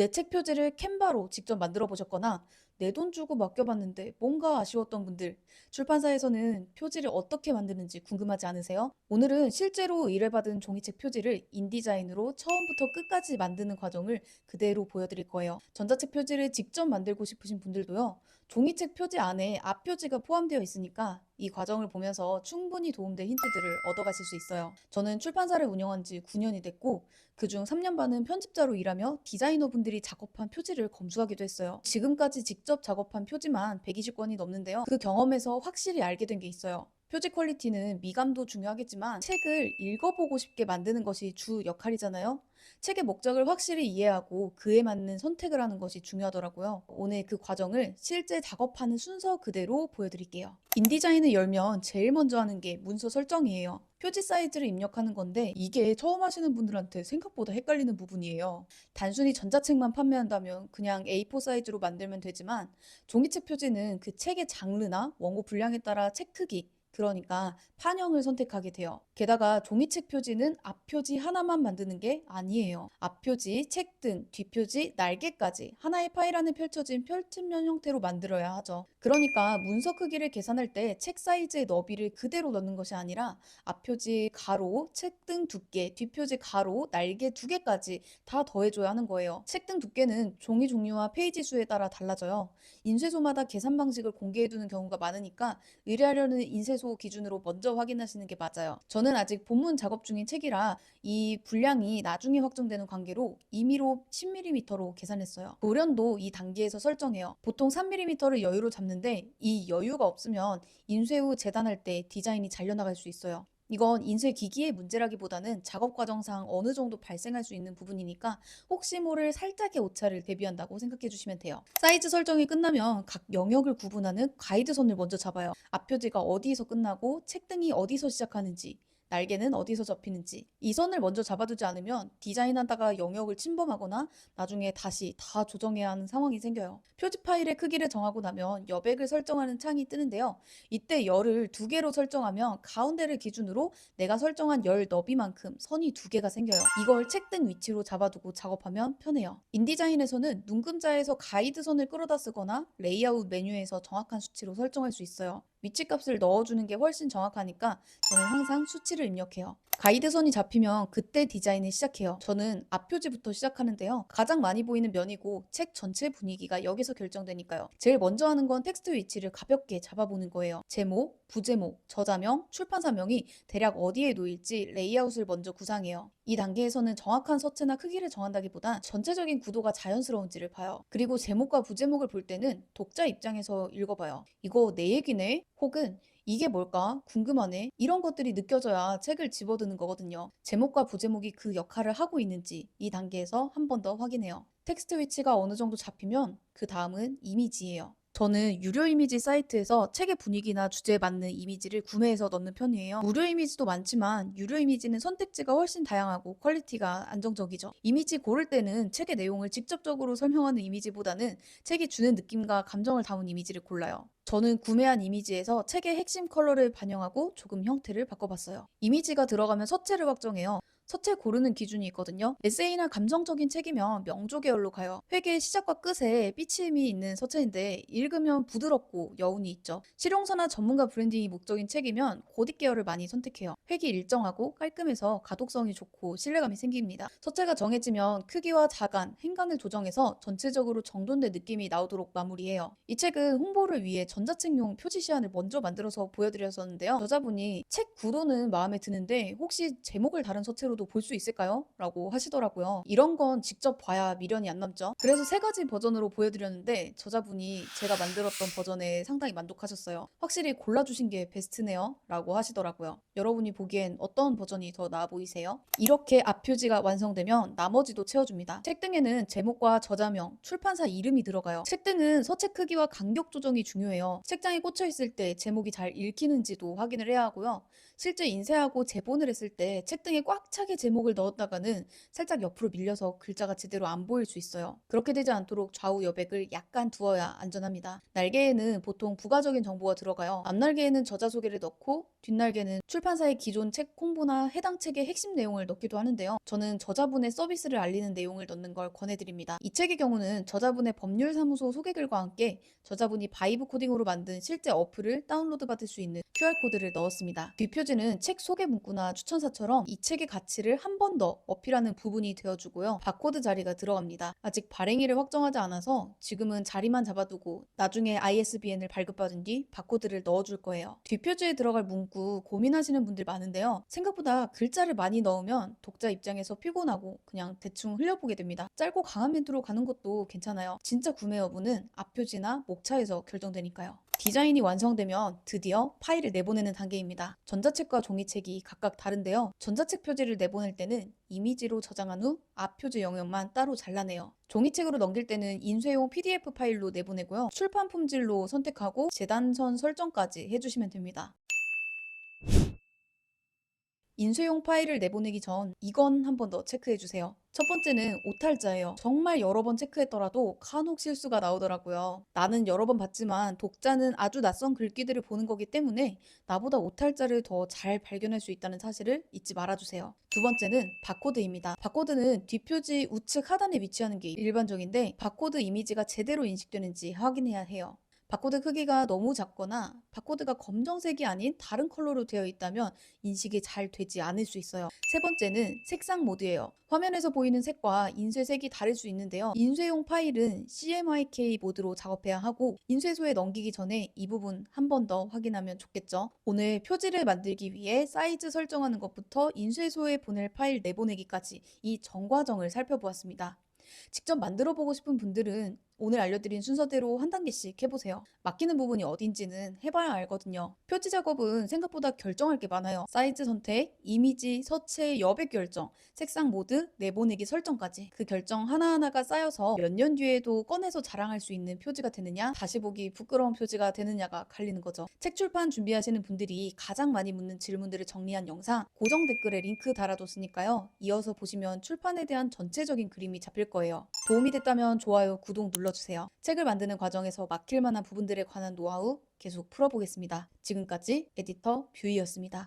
내 책 표지를 캔바로 직접 만들어 보셨거나 내 돈 주고 맡겨봤는데 뭔가 아쉬웠던 분들, 출판사에서는 표지를 어떻게 만드는지 궁금하지 않으세요? 오늘은 실제로 의뢰받은 종이책 표지를 인디자인으로 처음부터 끝까지 만드는 과정을 그대로 보여드릴 거예요. 전자책 표지를 직접 만들고 싶으신 분들도요, 종이책 표지 안에 앞표지가 포함되어 있으니까 이 과정을 보면서 충분히 도움될 힌트들을 얻어가실 수 있어요. 저는 출판사를 운영한 지 9년이 됐고, 그중 3년 반은 편집자로 일하며 디자이너분들이 작업한 표지를 검수하기도 했어요. 지금까지 직접 작업한 표지만 120권이 넘는데요. 그 경험에서 확실히 알게 된 게 있어요. 표지 퀄리티는 미감도 중요하겠지만 책을 읽어보고 싶게 만드는 것이 주 역할이잖아요. 책의 목적을 확실히 이해하고 그에 맞는 선택을 하는 것이 중요하더라고요. 오늘 그 과정을 실제 작업하는 순서 그대로 보여드릴게요. 인디자인을 열면 제일 먼저 하는 게 문서 설정이에요. 표지 사이즈를 입력하는 건데 이게 처음 하시는 분들한테 생각보다 헷갈리는 부분이에요. 단순히 전자책만 판매한다면 그냥 A4 사이즈로 만들면 되지만 종이책 표지는 그 책의 장르나 원고 분량에 따라 책 크기, 그러니까 판형을 선택하게 돼요. 게다가 종이책 표지는 앞표지 하나만 만드는 게 아니에요. 앞표지, 책등, 뒷표지, 날개까지 하나의 파일 안에 펼쳐진 펼침면 형태로 만들어야 하죠. 그러니까 문서 크기를 계산할 때 책 사이즈의 너비를 그대로 넣는 것이 아니라 앞표지 가로, 책등 두께, 뒷표지 가로, 날개 2개까지 다 더해줘야 하는 거예요. 책등 두께는 종이 종류와 페이지 수에 따라 달라져요. 인쇄소마다 계산 방식을 공개해두는 경우가 많으니까 의뢰하려는 인쇄소 기준으로 먼저 확인하시는 게 맞아요. 저는 아직 본문 작업 중인 책이라 이 분량이 나중에 확정되는 관계로 임의로 10mm로 계산했어요. 도련도 이 단계에서 설정해요. 보통 3mm를 여유로 잡는데 이 여유가 없으면 인쇄 후 재단할 때 디자인이 잘려나갈 수 있어요. 이건 인쇄 기기의 문제라기보다는 작업 과정상 어느 정도 발생할 수 있는 부분이니까 혹시 모를 살짝의 오차를 대비한다고 생각해 주시면 돼요. 사이즈 설정이 끝나면 각 영역을 구분하는 가이드선을 먼저 잡아요. 앞표지가 어디에서 끝나고 책등이 어디서 시작하는지, 날개는 어디서 접히는지 이 선을 먼저 잡아두지 않으면 디자인하다가 영역을 침범하거나 나중에 다시 다 조정해야 하는 상황이 생겨요. 표지 파일의 크기를 정하고 나면 여백을 설정하는 창이 뜨는데요. 이때 열을 2개로 설정하면 가운데를 기준으로 내가 설정한 열 너비만큼 선이 2개가 생겨요. 이걸 책등 위치로 잡아두고 작업하면 편해요. 인디자인에서는 눈금자에서 가이드선을 끌어다 쓰거나 레이아웃 메뉴에서 정확한 수치로 설정할 수 있어요. 위치값을 넣어주는 게 훨씬 정확하니까 저는 항상 수치를 입력해요. 가이드선이 잡히면 그때 디자인을 시작해요. 저는 앞표지부터 시작하는데요. 가장 많이 보이는 면이고 책 전체 분위기가 여기서 결정되니까요. 제일 먼저 하는 건 텍스트 위치를 가볍게 잡아보는 거예요. 제목, 부제목, 저자명, 출판사명이 대략 어디에 놓일지 레이아웃을 먼저 구상해요. 이 단계에서는 정확한 서체나 크기를 정한다기보다 전체적인 구도가 자연스러운지를 봐요. 그리고 제목과 부제목을 볼 때는 독자 입장에서 읽어봐요. 이거 내 얘기네? 혹은 이게 뭘까? 궁금하네. 이런 것들이 느껴져야 책을 집어드는 거거든요. 제목과 부제목이 그 역할을 하고 있는지 이 단계에서 한 번 더 확인해요. 텍스트 위치가 어느 정도 잡히면 그 다음은 이미지예요. 저는 유료 이미지 사이트에서 책의 분위기나 주제에 맞는 이미지를 구매해서 넣는 편이에요. 무료 이미지도 많지만 유료 이미지는 선택지가 훨씬 다양하고 퀄리티가 안정적이죠. 이미지 고를 때는 책의 내용을 직접적으로 설명하는 이미지보다는 책이 주는 느낌과 감정을 담은 이미지를 골라요. 저는 구매한 이미지에서 책의 핵심 컬러를 반영하고 조금 형태를 바꿔봤어요. 이미지가 들어가면 서체를 확정해요. 서체 고르는 기준이 있거든요. 에세이나 감정적인 책이면 명조 계열로 가요. 회계의 시작과 끝에 삐침이 있는 서체인데 읽으면 부드럽고 여운이 있죠. 실용서나 전문가 브랜딩이 목적인 책이면 고딕 계열을 많이 선택해요. 획이 일정하고 깔끔해서 가독성이 좋고 신뢰감이 생깁니다. 서체가 정해지면 크기와 자간, 행간을 조정해서 전체적으로 정돈된 느낌이 나오도록 마무리해요. 이 책은 홍보를 위해 전자책용 표지 시안을 먼저 만들어서 보여드렸었는데요. 저자분이 책 구도는 마음에 드는데 혹시 제목을 다른 서체로도 볼 수 있을까요? 라고 하시더라고요. 이런 건 직접 봐야 미련이 안 남죠. 그래서 3가지 버전으로 보여드렸는데 저자분이 제가 만들었던 버전에 상당히 만족하셨어요. 확실히 골라주신 게 베스트네요. 라고 하시더라고요. 여러분이 보기엔 어떤 버전이 더 나아 보이세요? 이렇게 앞표지가 완성되면 나머지도 채워줍니다. 책등에는 제목과 저자명, 출판사 이름이 들어가요. 책등은 서체 크기와 간격 조정이 중요해요. 책장에 꽂혀 있을 때 제목이 잘 읽히는지도 확인을 해야 하고요. 실제 인쇄하고 제본을 했을 때 책등에 꽉 차게 제목을 넣었다가는 살짝 옆으로 밀려서 글자가 제대로 안 보일 수 있어요. 그렇게 되지 않도록 좌우 여백을 약간 두어야 안전합니다. 날개에는 보통 부가적인 정보가 들어가요. 앞날개에는 저자 소개를 넣고 뒷날개는 출판사의 기존 책 홍보나 해당 책의 핵심 내용을 넣기도 하는데요. 저는 저자분의 서비스를 알리는 내용을 넣는 걸 권해드립니다. 이 책의 경우는 저자분의 법률사무소 소개글과 함께 저자분이 바이브 코딩으로 만든 실제 어플을 다운로드 받을 수 있는 QR코드를 넣었습니다. 뒷표지는 책 소개 문구나 추천사처럼 이 책의 가치를 한 번 더 어필하는 부분이 되어주고요. 바코드 자리가 들어갑니다. 아직 발행일을 확정하지 않아서 지금은 자리만 잡아두고 나중에 ISBN을 발급받은 뒤 바코드를 넣어줄 거예요. 뒷표지에 들어갈 문구 고민하시는 분들 많은데요. 생각보다 글자를 많이 넣으면 독자 입장에서 피곤하고 그냥 대충 흘려보게 됩니다. 짧고 강한 멘트로 가는 것도 괜찮아요. 진짜 구매 여부는 앞표지나 목차에서 결정되니까요. 디자인이 완성되면 드디어 파일을 내보내는 단계입니다. 전자책과 종이책이 각각 다른데요. 전자책 표지를 내보낼 때는 이미지로 저장한 후 앞표지 영역만 따로 잘라내요. 종이책으로 넘길 때는 인쇄용 PDF 파일로 내보내고요. 출판 품질로 선택하고 재단선 설정까지 해주시면 됩니다. 인쇄용 파일을 내보내기 전 이건 한 번 더 체크해 주세요. 첫 번째는 오탈자예요. 정말 여러 번 체크했더라도 간혹 실수가 나오더라고요. 나는 여러 번 봤지만 독자는 아주 낯선 글귀들을 보는 거기 때문에 나보다 오탈자를 더 잘 발견할 수 있다는 사실을 잊지 말아주세요. 두 번째는 바코드입니다. 바코드는 뒷표지 우측 하단에 위치하는 게 일반적인데 바코드 이미지가 제대로 인식되는지 확인해야 해요. 바코드 크기가 너무 작거나 바코드가 검정색이 아닌 다른 컬러로 되어 있다면 인식이 잘 되지 않을 수 있어요. 세 번째는 색상 모드예요. 화면에서 보이는 색과 인쇄색이 다를 수 있는데요. 인쇄용 파일은 CMYK 모드로 작업해야 하고 인쇄소에 넘기기 전에 이 부분 한 번 더 확인하면 좋겠죠. 오늘 표지를 만들기 위해 사이즈 설정하는 것부터 인쇄소에 보낼 파일 내보내기까지 이 전 과정을 살펴보았습니다. 직접 만들어 보고 싶은 분들은 오늘 알려드린 순서대로 한 단계씩 해보세요. 막히는 부분이 어딘지는 해봐야 알거든요. 표지 작업은 생각보다 결정할 게 많아요. 사이즈 선택, 이미지, 서체, 여백 결정, 색상 모드, 내보내기 설정까지. 그 결정 하나하나가 쌓여서 몇 년 뒤에도 꺼내서 자랑할 수 있는 표지가 되느냐, 다시 보기 부끄러운 표지가 되느냐가 갈리는 거죠. 책 출판 준비하시는 분들이 가장 많이 묻는 질문들을 정리한 영상 고정 댓글에 링크 달아뒀으니까요. 이어서 보시면 출판에 대한 전체적인 그림이 잡힐 거예요. 도움이 됐다면 좋아요, 구독 눌러주세요. 책을 만드는 과정에서 막힐 만한 부분들에 관한 노하우 계속 풀어보겠습니다. 지금까지 에디터 뷰이였습니다.